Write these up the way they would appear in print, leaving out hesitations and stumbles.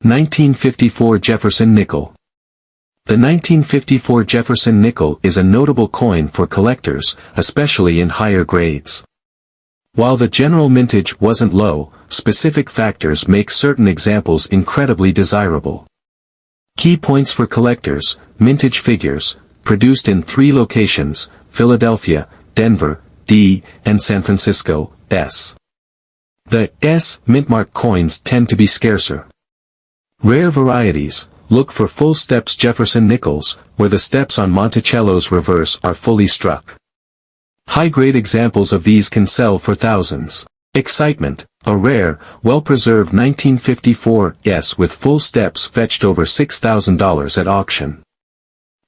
1954 Jefferson Nickel. The 1954 Jefferson nickel is a notable coin for collectors, especially in higher grades. While the general mintage wasn't low, specific factors make certain examples incredibly desirable. Key points for collectors: mintage figures, produced in 3 locations, Philadelphia, Denver, D, and San Francisco, S. The S mintmark coins tend to be scarcer. Rare varieties: look for full steps Jefferson nickels, where the steps on Monticello's reverse are fully struck. High-grade examples of these can sell for thousands. Excitement: a rare, well-preserved 1954 S with full steps fetched over $6,000 at auction.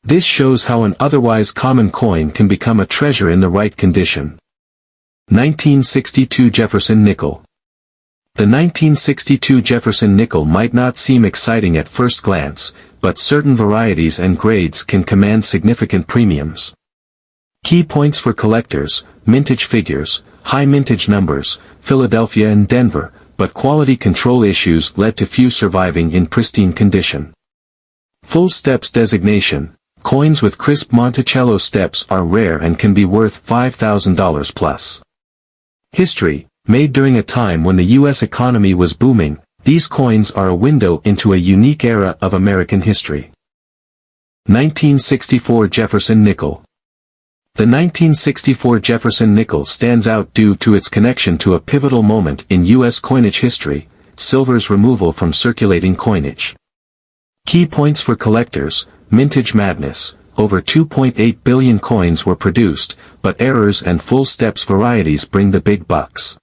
This shows how an otherwise common coin can become a treasure in the right condition. 1962 Jefferson Nickel. The 1962 Jefferson nickel might not seem exciting at first glance, but certain varieties and grades can command significant premiums. Key points for collectors: mintage figures, high mintage numbers, Philadelphia and Denver, but quality control issues led to few surviving in pristine condition. Full steps designation: coins with crisp Monticello steps are rare and can be worth $5,000 plus. History: made during a time when the U.S. economy was booming, these coins are a window into a unique era of American history. 1964 Jefferson Nickel. The 1964 Jefferson nickel stands out due to its connection to a pivotal moment in U.S. coinage history: silver's removal from circulating coinage. Key points for collectors: mintage madness: over 2.8 billion coins were produced, but errors and full steps varieties bring the big bucks.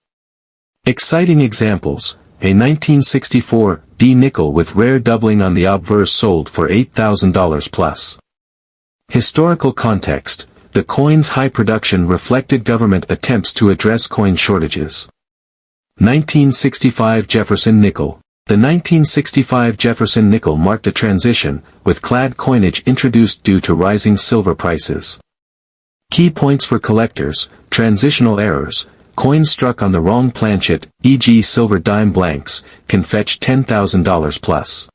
Exciting examples: a 1964 D nickel with rare doubling on the obverse sold for $8,000 plus. Historical context: the coin's high production reflected government attempts to address coin shortages. 1965 Jefferson Nickel. The 1965 Jefferson nickel marked a transition, with clad coinage introduced due to rising silver prices. Key points for collectors: transitional errors: coins struck on the wrong planchet, e.g. silver dime blanks, can fetch $10,000 plus.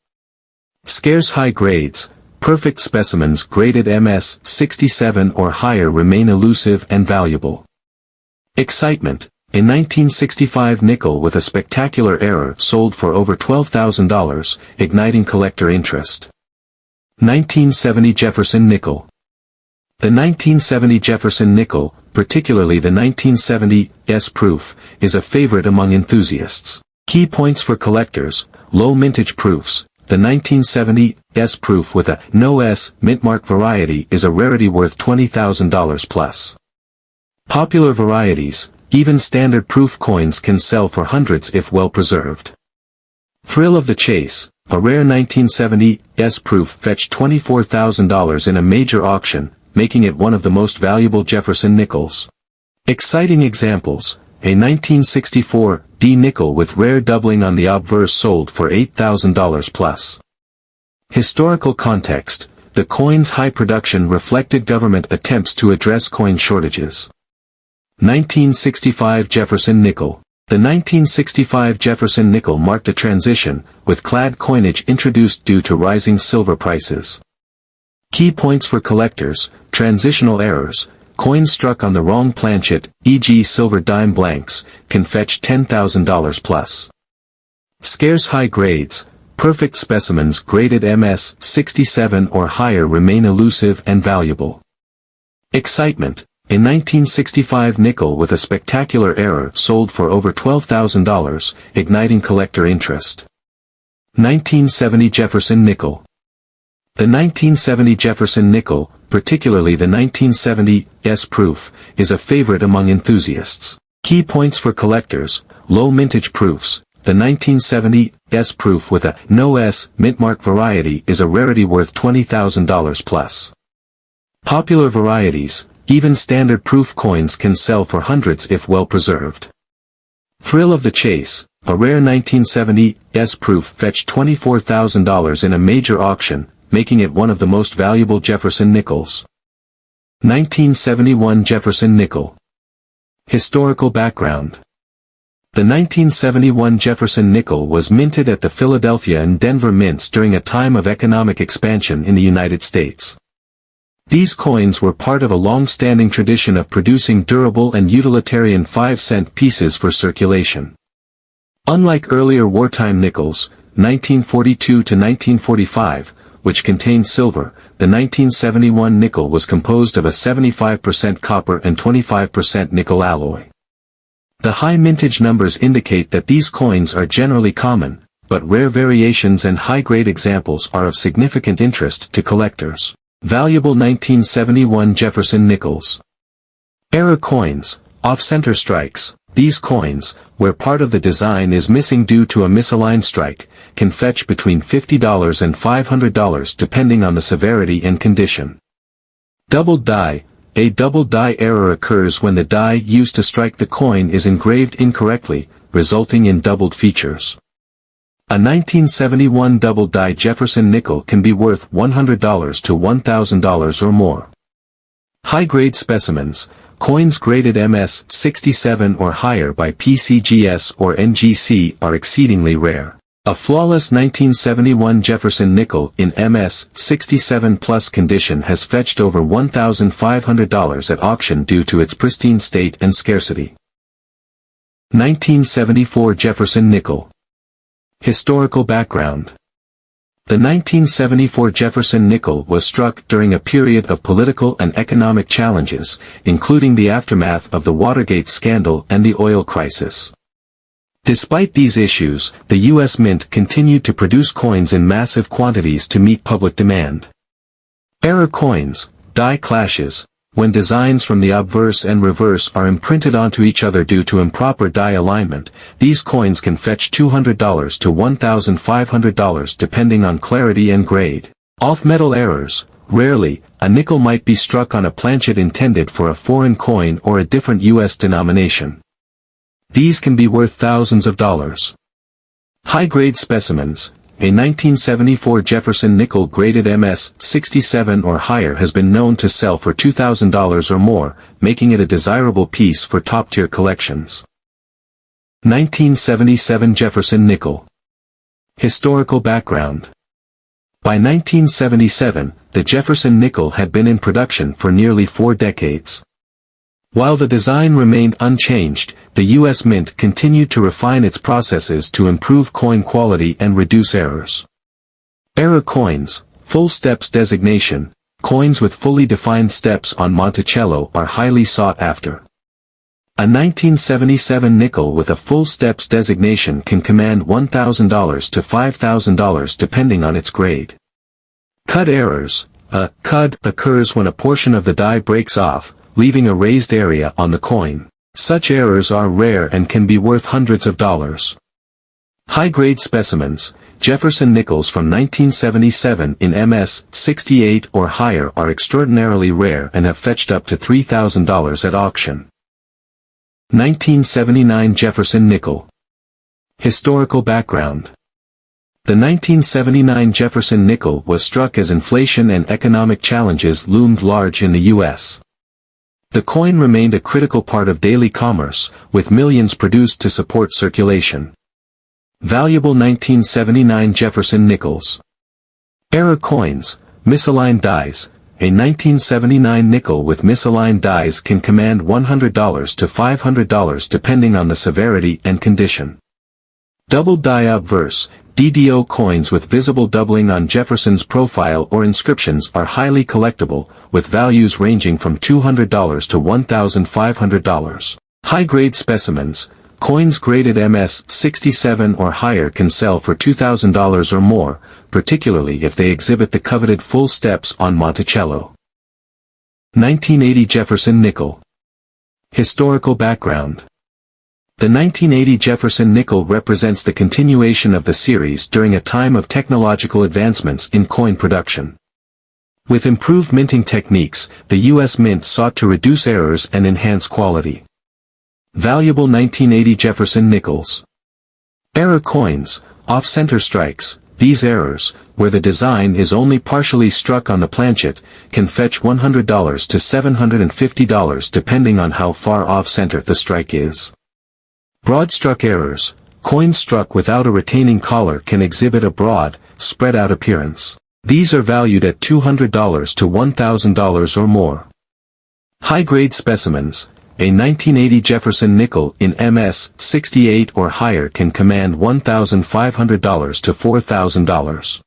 Scarce high grades: perfect specimens graded MS 67 or higher remain elusive and valuable. Excitement: a 1965 nickel with a spectacular error sold for over $12,000, igniting collector interest. 1970 Jefferson Nickel. The 1970 Jefferson nickel, particularly the 1970 S proof, is a favorite among enthusiasts. Key points for collectors: low mintage proofs. The 1970 S proof with a no S mintmark variety is a rarity worth $20,000 plus. Popular varieties: even standard proof coins can sell for hundreds if well preserved. Thrill of the chase: a rare 1970 S proof fetched $24,000 in a major auction, making it one of the most valuable Jefferson nickels. Exciting examples: a 1964 D nickel with rare doubling on the obverse sold for $8,000 plus. Historical context: the coin's high production reflected government attempts to address coin shortages. 1965 Jefferson Nickel. The 1965 Jefferson nickel marked a transition, with clad coinage introduced due to rising silver prices. Key points for collectors: transitional errors: coins struck on the wrong planchet, e.g. silver dime blanks, can fetch $10,000 plus. Scarce high grades: perfect specimens graded MS 67 or higher remain elusive and valuable. Excitement: a 1965 nickel with a spectacular error sold for over $12,000, igniting collector interest. 1970 Jefferson Nickel. The 1970 Jefferson nickel, particularly the 1970 S proof, is a favorite among enthusiasts. Key points for collectors: low mintage proofs. The 1970 S proof with a no S mintmark variety is a rarity worth $20,000 plus. Popular varieties: even standard proof coins can sell for hundreds if well preserved. Thrill of the chase: a rare 1970 S proof fetched $24,000 in a major auction, making it one of the most valuable Jefferson nickels. 1971 Jefferson Nickel. Historical background: The 1971 Jefferson nickel was minted at the Philadelphia and Denver mints during a time of economic expansion in the United States. These coins were part of a long-standing tradition of producing durable and utilitarian 5-cent pieces for circulation. Unlike earlier wartime nickels, 1942 to 1945, which contained silver, the 1971 nickel was composed of a 75% copper and 25% nickel alloy. The high mintage numbers indicate that these coins are generally common, but rare variations and high-grade examples are of significant interest to collectors. Valuable 1971 Jefferson Nickels. Error coins, off-center strikes. These coins, where part of the design is missing due to a misaligned strike, can fetch between $50 and $500 depending on the severity and condition. Doubled die. A doubled die error occurs when the die used to strike the coin is engraved incorrectly, resulting in doubled features. A 1971 double die Jefferson nickel can be worth $100 to $1,000 or more. High-grade specimens, coins graded MS 67 or higher by PCGS or NGC are exceedingly rare. A flawless 1971 Jefferson nickel in MS 67 plus condition has fetched over $1,500 at auction due to its pristine state and scarcity. 1974 Jefferson nickel. Historical background. The 1974 Jefferson nickel was struck during a period of political and economic challenges, including the aftermath of the Watergate scandal and the oil crisis. Despite these issues, the U.S. Mint continued to produce coins in massive quantities to meet public demand. Error coins, die clashes. When designs from the obverse and reverse are imprinted onto each other due to improper die alignment, these coins can fetch $200 to $1,500 depending on clarity and grade. Off-metal errors. Rarely, a nickel might be struck on a planchet intended for a foreign coin or a different U.S. denomination. These can be worth thousands of dollars. High-grade specimens. A 1974 Jefferson nickel graded MS 67 or higher has been known to sell for $2,000 or more, making it a desirable piece for top-tier collections. 1977 Jefferson nickel. Historical background. By 1977, the Jefferson nickel had been in production for nearly 4 decades. While the design remained unchanged, the U.S. Mint continued to refine its processes to improve coin quality and reduce errors. Error coins, full steps designation. Coins with fully defined steps on Monticello are highly sought after. A 1977 nickel with a full steps designation can command $1,000 to $5,000 depending on its grade. Cud errors. A cud occurs when a portion of the die breaks off, leaving a raised area on the coin. Such errors are rare and can be worth hundreds of dollars. High-grade specimens, Jefferson nickels from 1977 in MS 68 or higher are extraordinarily rare and have fetched up to $3,000 at auction. 1979 Jefferson nickel. Historical background. The 1979 Jefferson nickel was struck as inflation and economic challenges loomed large in the U.S. The coin remained a critical part of daily commerce, with millions produced to support circulation. Valuable 1979 Jefferson nickels. Error coins, misaligned dies. A 1979 nickel with misaligned dies can command $100 to $500 depending on the severity and condition. Double die obverse. DDO coins with visible doubling on Jefferson's profile or inscriptions are highly collectible, with values ranging from $200 to $1,500. High-grade specimens, coins graded MS 67 or higher can sell for $2,000 or more, particularly if they exhibit the coveted full steps on Monticello. 1980 Jefferson nickel. Historical background. The 1980 Jefferson nickel represents the continuation of the series during a time of technological advancements in coin production. With improved minting techniques, the U.S. Mint sought to reduce errors and enhance quality. Valuable 1980 Jefferson nickels. Error coins, off-center strikes. These errors, where the design is only partially struck on the planchet, can fetch $100 to $750 depending on how far off-center the strike is. Broad-struck errors. Coins struck without a retaining collar can exhibit a broad, spread-out appearance. These are valued at $200 to $1,000 or more. High-grade specimens. A 1980 Jefferson nickel in MS 68 or higher can command $1,500 to $4,000.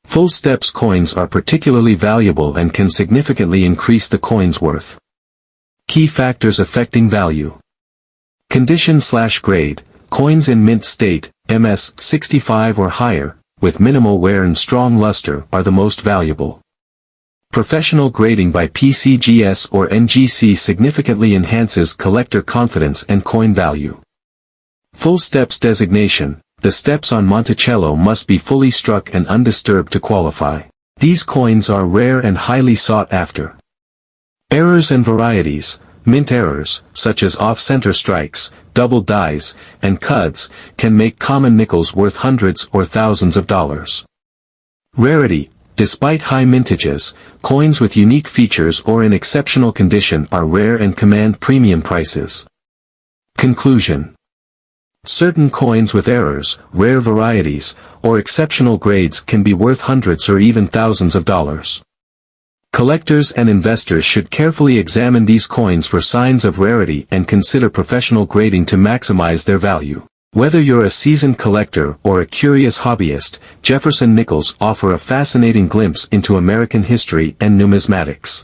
Full steps coins are particularly valuable and can significantly increase the coin's worth. Key factors affecting value. Condition/grade. Coins in mint state, MS 65 or higher, with minimal wear and strong luster are the most valuable. Professional grading by PCGS or NGC significantly enhances collector confidence and coin value. Full steps designation. The steps on Monticello must be fully struck and undisturbed to qualify. These coins are rare and highly sought after. Errors and varieties. Mint errors, such as off-center strikes, double dies, and cuds, can make common nickels worth hundreds or thousands of dollars. Rarity. Despite high mintages, coins with unique features or in exceptional condition are rare and command premium prices. Conclusion. Certain coins with errors, rare varieties, or exceptional grades can be worth hundreds or even thousands of dollars. Collectors and investors should carefully examine these coins for signs of rarity and consider professional grading to maximize their value. Whether you're a seasoned collector or a curious hobbyist, Jefferson Nickels offer a fascinating glimpse into American history and numismatics.